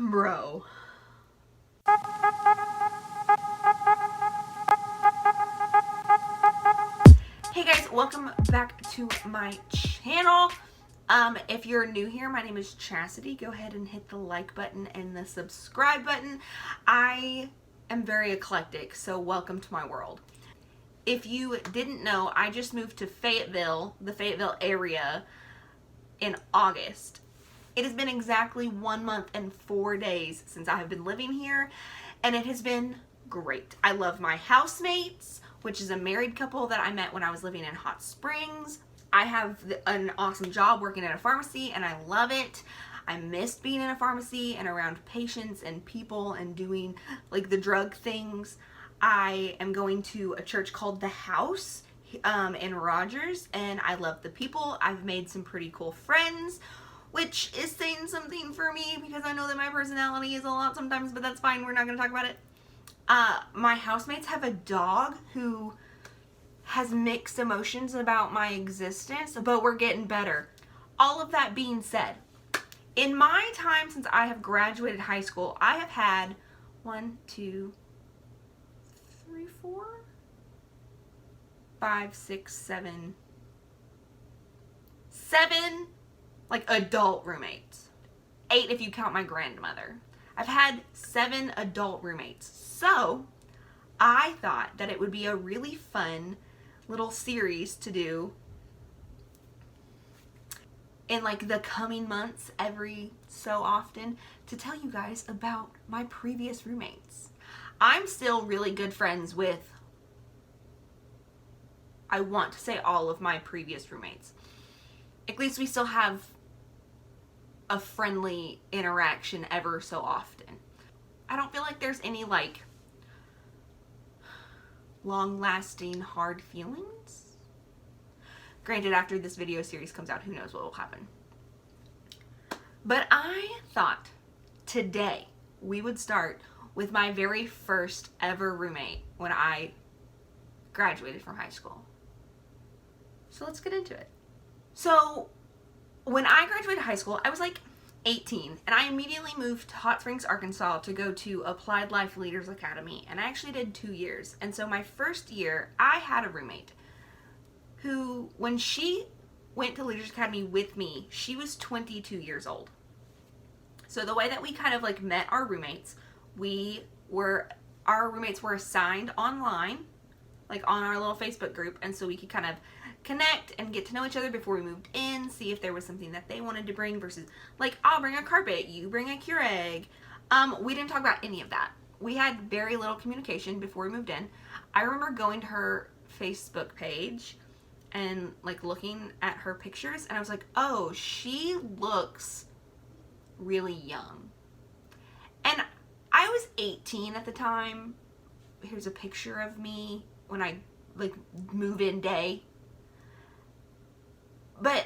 Bro. Hey guys, welcome back to my channel. If you're new here, my name is Chastity. Go ahead and hit the like button and the subscribe button. I am very eclectic, so welcome to my world. If you didn't know, I just moved to Fayetteville, the Fayetteville area, in August. It has been exactly 1 month and 4 days since I have been living here, and it has been great. I love my housemates, which is a married couple that I met when I was living in Hot Springs. I have an awesome job working at a pharmacy, and I love it. I missed being in a pharmacy and around patients and people and doing like the drug things. I am going to a church called The House in Rogers, and I love the people. I've made some pretty cool friends, which is saying something for me because I know that my personality is a lot sometimes, but that's fine. We're not going to talk about it. My housemates have a dog who has mixed emotions about my existence, but we're getting better. All of that being said, in my time since I have graduated high school, I have had 1, 2, 3, 4, 5, 6, 7 like adult roommates. 8 if you count my grandmother. I've had 7 adult roommates. So I thought that it would be a really fun little series to do in like the coming months every so often to tell you guys about my previous roommates. I'm still really good friends with, I want to say, all of my previous roommates. At least we still have a friendly interaction ever so often. I don't feel like there's any like long-lasting hard feelings. Granted, after this video series comes out, who knows what will happen. But I thought today we would start with my very first ever roommate when I graduated from high school. So let's get into it. So when I graduated high school, I was like 18, and I immediately moved to Hot Springs, Arkansas to go to Applied Life Leaders Academy, and I actually did 2 years. And so my first year, I had a roommate who, when she went to Leaders Academy with me, she was 22 years old. So the way that we kind of like met our roommates, our roommates were assigned online, like on our little Facebook group, and so we could kind of connect and get to know each other before we moved in, see if there was something that they wanted to bring versus like, I'll bring a carpet, you bring a Keurig. We didn't talk about any of that. We had very little communication before we moved in. I remember going to her Facebook page and like looking at her pictures, and I was like, oh, she looks really young. And I was 18 at the time. Here's a picture of me when I like move-in day. But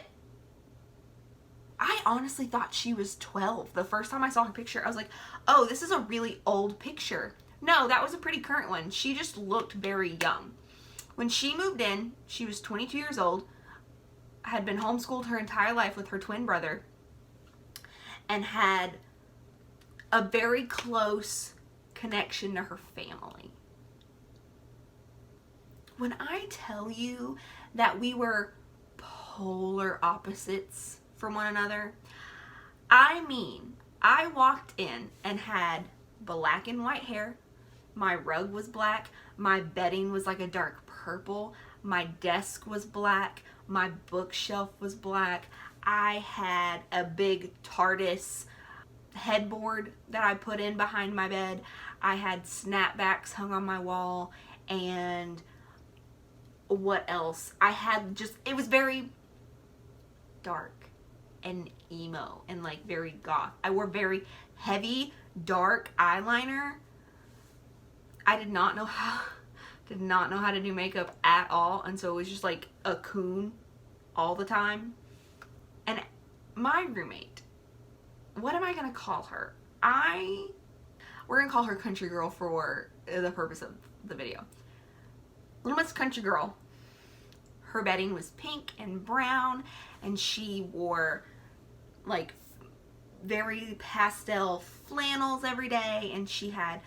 I honestly thought she was 12. The first time I saw her picture, I was like, oh, this is a really old picture. No, that was a pretty current one. She just looked very young. When she moved in, she was 22 years old, had been homeschooled her entire life with her twin brother, and had a very close connection to her family. When I tell you that we were polar opposites from one another, I mean, I walked in and had black and white hair, my rug was black, my bedding was like a dark purple, my desk was black, my bookshelf was black, I had a big TARDIS headboard that I put in behind my bed, I had snapbacks hung on my wall, and what else? I had just, it was very dark and emo and like very goth. I wore very heavy dark eyeliner. I did not know how to do makeup at all, and so it was just like a coon all the time. And my roommate, what am I gonna call her? We're gonna call her Country Girl for the purpose of the video. Little Miss Country Girl. Her bedding was pink and brown, and she wore like very pastel flannels every day, and she had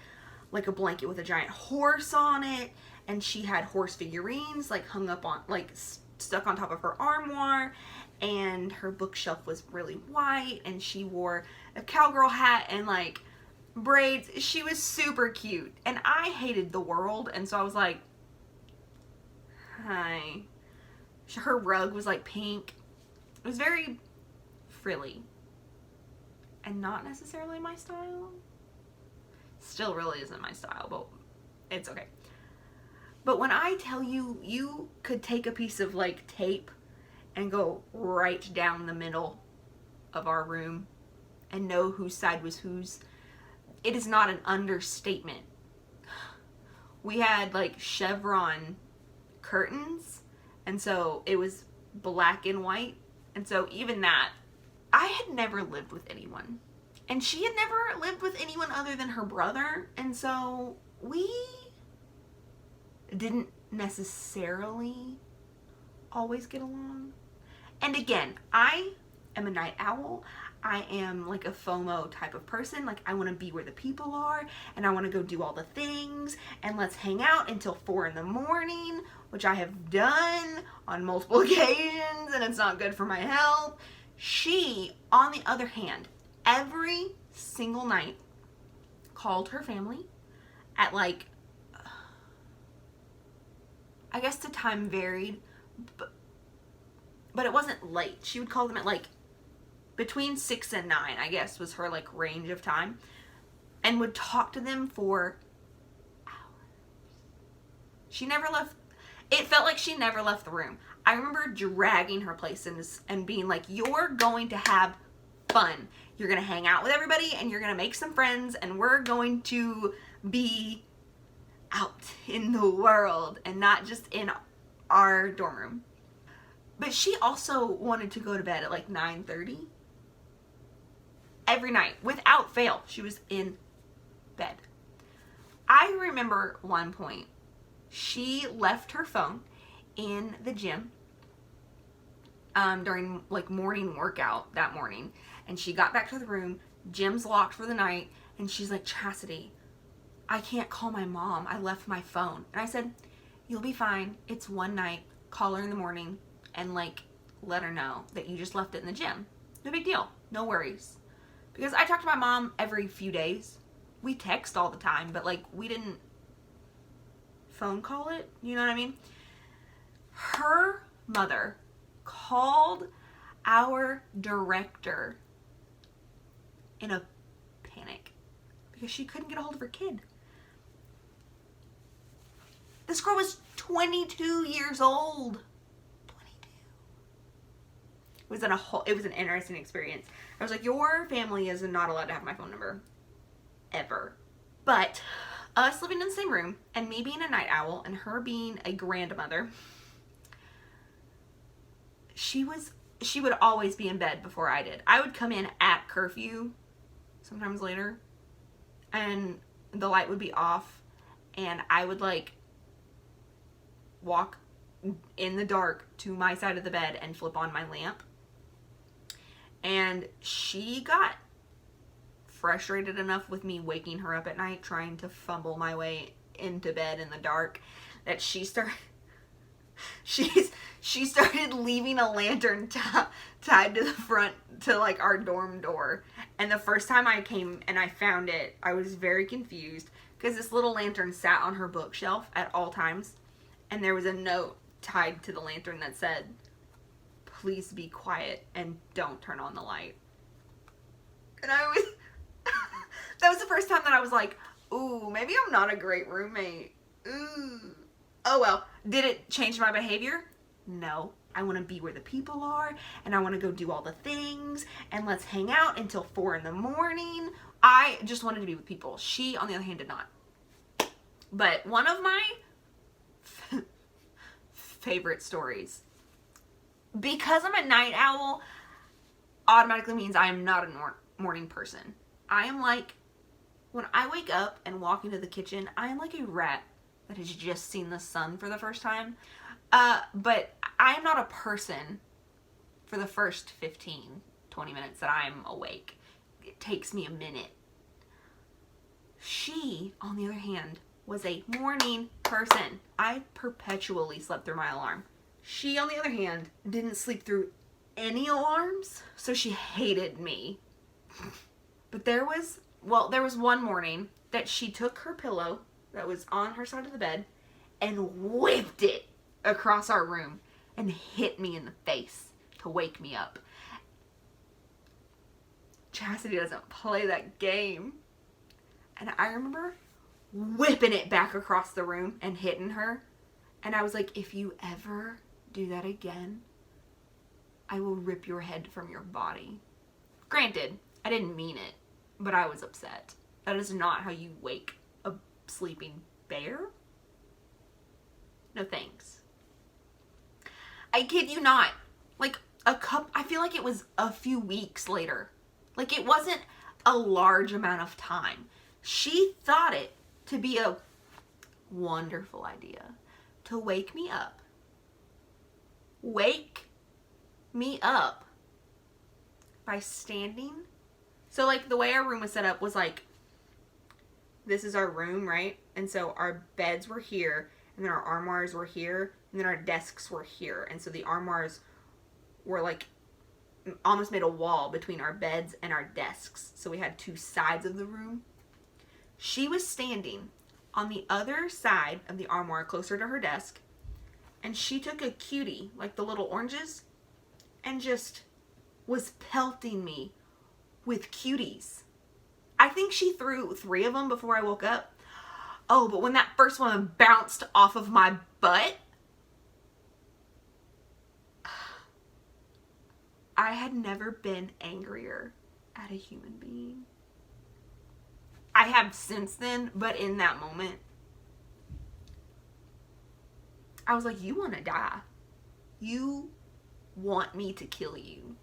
like a blanket with a giant horse on it, and she had horse figurines like hung up on, like stuck on top of her armoire, and her bookshelf was really white, and she wore a cowgirl hat and like braids. She was super cute, and I hated the world, and so I was like, hi. Her rug was like pink. It was very frilly and not necessarily my style. Still really isn't my style, but it's okay. But when I tell you, you could take a piece of like tape and go right down the middle of our room and know whose side was whose, it is not an understatement. We had like chevron curtains, and so it was black and white, and so even that, I had never lived with anyone, and she had never lived with anyone other than her brother, and so we didn't necessarily always get along. And again, I am a night owl. I am like a FOMO type of person. Like, I want to be where the people are, and I want to go do all the things, and let's hang out until 4 in the morning, which I have done on multiple occasions, and it's not good for my health. She, on the other hand, every single night called her family at like, I guess the time varied, but it wasn't late. She would call them at like between 6 and 9, I guess, was her like range of time, and would talk to them for hours. She never left. It felt like she never left the room. I remember dragging her places and being like, you're going to have fun. You're going to hang out with everybody, and you're going to make some friends, and we're going to be out in the world and not just in our dorm room. But she also wanted to go to bed at like 9:30. Every night, without fail, she was in bed. I remember one point, she left her phone in the gym during like morning workout that morning, and she got back to the room, gym's locked for the night, and she's like, Chastity, I can't call my mom. I left my phone. And I said, you'll be fine. It's one night. Call her in the morning and like let her know that you just left it in the gym. No big deal. No worries. Because I talk to my mom every few days. We text all the time, but like we didn't phone call it. You know what I mean? Her mother called our director in a panic because she couldn't get a hold of her kid. This girl was 22 years old. 22. It was an interesting experience. I was like, your family is not allowed to have my phone number. Ever. But us living in the same room, and me being a night owl, and her being a grandmother, she would always be in bed before I did. I would come in at curfew, sometimes later, and the light would be off, and I would like walk in the dark to my side of the bed and flip on my lamp. And she got frustrated enough with me waking her up at night trying to fumble my way into bed in the dark that she started leaving a lantern tied to the front to like our dorm door. And the first time I came and I found it, I was very confused because this little lantern sat on her bookshelf at all times, and there was a note tied to the lantern that said, please be quiet and don't turn on the light. And I was that was the first time that I was like, ooh, maybe I'm not a great roommate. Ooh. Oh well. Did it change my behavior? No. I want to be where the people are, and I want to go do all the things, and let's hang out until 4 in the morning. I just wanted to be with people. She, on the other hand, did not. But one of my favorite stories, because I'm a night owl, automatically means I am not a morning person. I am like, when I wake up and walk into the kitchen, I am like a rat that has just seen the sun for the first time. But I am not a person for the first 15, 20 minutes that I'm awake. it takes me a minute. She, on the other hand, was a morning person. I perpetually slept through my alarm. She, on the other hand, didn't sleep through any alarms, so she hated me. But there was one morning that she took her pillow that was on her side of the bed and whipped it across our room and hit me in the face to wake me up. Chastity doesn't play that game. And I remember whipping it back across the room and hitting her. And I was like, if you ever do that again, I will rip your head from your body. Granted, I didn't mean it, but I was upset. That is not how you wake a sleeping bear. No thanks. I kid you not. Like I feel like it was a few weeks later. Like it wasn't a large amount of time. She thought it to be a wonderful idea to wake me up. Wake me up by standing. So like the way our room was set up was like, this is our room, right? And so our beds were here, and then our armoires were here, and then our desks were here. And so the armoires were like almost made a wall between our beds and our desks. So we had two sides of the room. She was standing on the other side of the armoire closer to her desk, and she took a cutie, like the little oranges, and just was pelting me with cuties. I think she threw 3 of them before I woke up. Oh, but when that first one bounced off of my butt, I had never been angrier at a human being. I have since then, but in that moment, I was like, you want to die. You want me to kill you.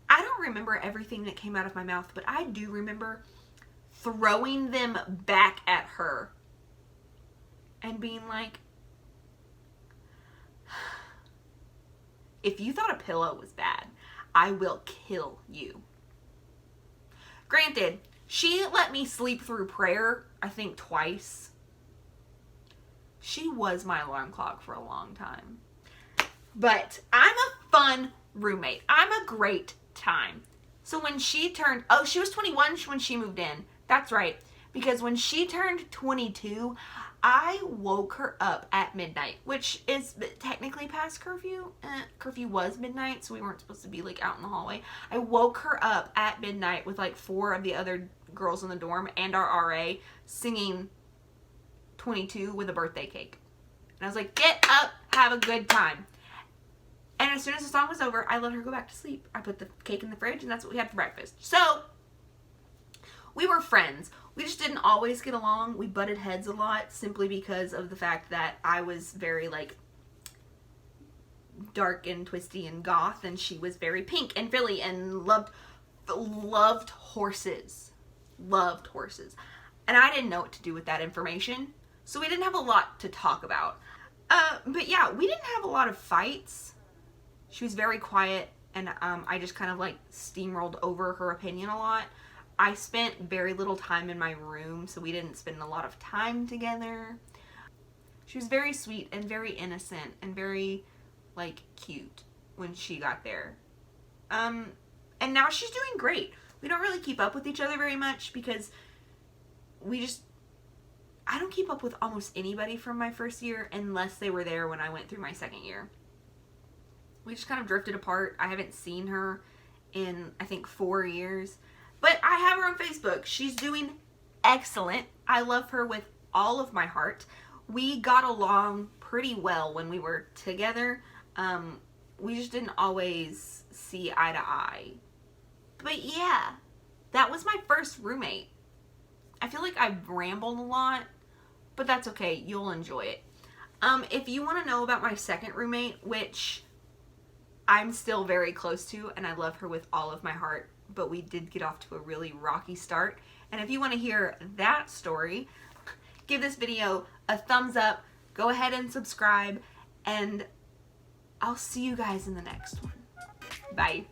I don't remember everything that came out of my mouth, but I do remember throwing them back at her and being like, if you thought a pillow was bad, I will kill you. Granted, she let me sleep through prayer, I think twice. She was my alarm clock for a long time. But I'm a fun roommate. I'm a great time. So when she turned, she was 21 when she moved in. That's right. Because when she turned 22, I woke her up at midnight, which is technically past curfew. Curfew was midnight, so we weren't supposed to be like out in the hallway. I woke her up at midnight with like 4 of the other girls in the dorm and our RA singing 22 with a birthday cake. And I was like, get up, have a good time. And as soon as the song was over, I let her go back to sleep. I put the cake in the fridge, and that's what we had for breakfast. So, we were friends. We just didn't always get along. We butted heads a lot simply because of the fact that I was very, like, dark and twisty and goth, and she was very pink and frilly and loved horses. Loved horses. And I didn't know what to do with that information, so we didn't have a lot to talk about. But yeah, we didn't have a lot of fights. She was very quiet, and I just kind of like steamrolled over her opinion a lot. I spent very little time in my room, so we didn't spend a lot of time together. She was very sweet and very innocent and very, like, cute when she got there. And now she's doing great. We don't really keep up with each other very much because I don't keep up with almost anybody from my first year unless they were there when I went through my second year. We just kind of drifted apart. I haven't seen her in, I think, 4 years. But I have her on Facebook. She's doing excellent. I love her with all of my heart. We got along pretty well when we were together. We just didn't always see eye to eye. But yeah, that was my first roommate. I feel like I've rambled a lot, but that's okay. You'll enjoy it. If you want to know about my second roommate, which I'm still very close to, and I love her with all of my heart, but we did get off to a really rocky start. And if you want to hear that story, give this video a thumbs up, go ahead and subscribe, and I'll see you guys in the next one. Bye.